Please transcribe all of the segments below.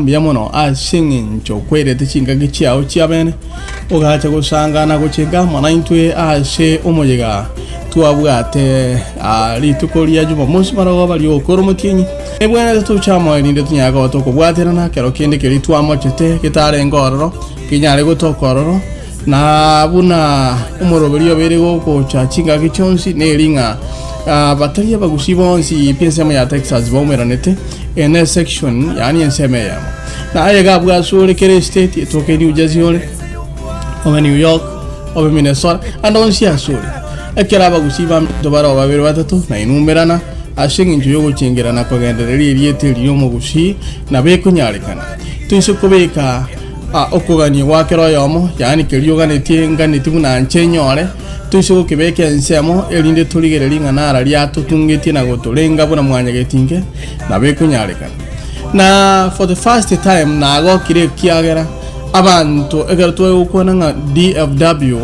Biamono a singing cho kwere te chinga gichia o chiabene o gacha go sanga na go chinga mana intwe a se omojega tu abugate a litukolia juma mosi marago bali okoro motinyi e bwana to chamo ni de tunya go to ko bwatera na kero kende ke litu amochete kitare ngororo kinyale go to kororo na buna umorobelio bere go ko cha chinga gichonsi ne ringa bataria bagusibonsi pensamo ya Texas bomeranete ene section yani enseme ya na ayega bwa sole kere state to ke New Jersey ole o New York o Minnesota andon sia sole ekera bagusiba dobara babere batatu na inumerana ashinga njuyo chingerana ko gendereri riete riyo mugusi na be kunyalikana tuisukubeka okugani wakero yomo yani keriyo ganetie nganeti buna nchenyore tuisoko kibeke ensemo elinde tuligere linga nara lyato tungetie na gotolenga buna mwanya getinge na be kunyalikana na for the first time na go kire kiagera abantu egero tuwe ukona nga DFW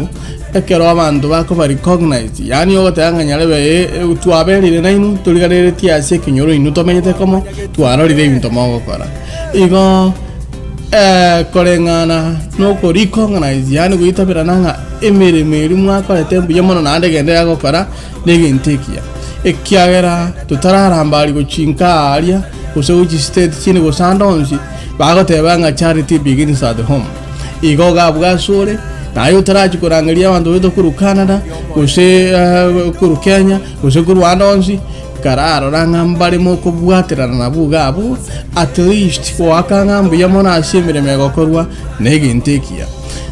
ekero abantu bako ba recognize yani yote yanga nyalebe tuabelire na inu tuligere tia se kinyoro inu tomenyete komo tuarorire ibintu mago kora igo korengana no ko recognize yani guitabira nanga emeremeri mwaka tembu yamono nande gende yako kora negintekia ekiagera tutararambali guchinka alia useuchi state chini go sandonsi bago tebanga charity begins at home igo gabwa sore nayo tarachi kurangalia abantu wedo kuru Canada use kuru Kenya use kuru andonsi kararo rangambale moko bwaterana na bugabu at least ko akanga mbuyamona ashimire megokorwa negintekia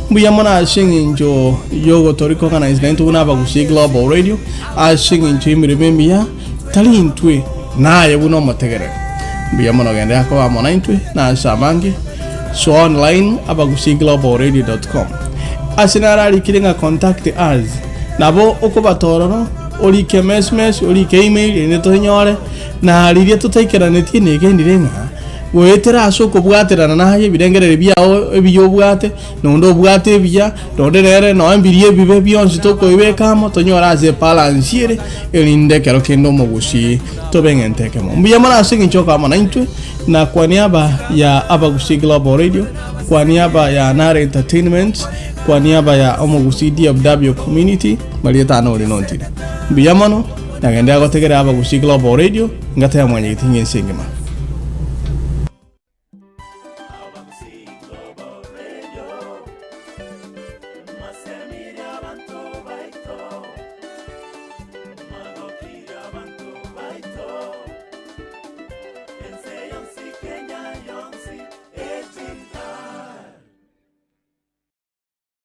mbuyamona ashinginjo yogo toriko kana isnento kunaba kusi Global Radio ashinginjo imirememia talintwe naye buno motegere mbuyamona gende akwa mona intwe na shamange so online abagusi globalradio.com asinara likiringa contact us nabo okubatororo oli kemesmes oli email ne to nyore na lirie tutaikirane tine gendirenga wetera asoko bwaterana na haye birengere byao ebiyo bwate nondo bwate bya donderere no ambirie bibe byonsi to ko ibekamo to nyora ze balansiere elinde kero kendo mugusi to bengenteke mo mbiyamana singi choka mana intwe na kwa niaba ya Abagusi Global Radio, kwa niaba ya Nare Entertainment, kwa niaba ya Omogusi DFW Community malieta no linontine mbiyamano na gende agotegere Abagusi Global Radio ngata ya mwanye gitinge singema.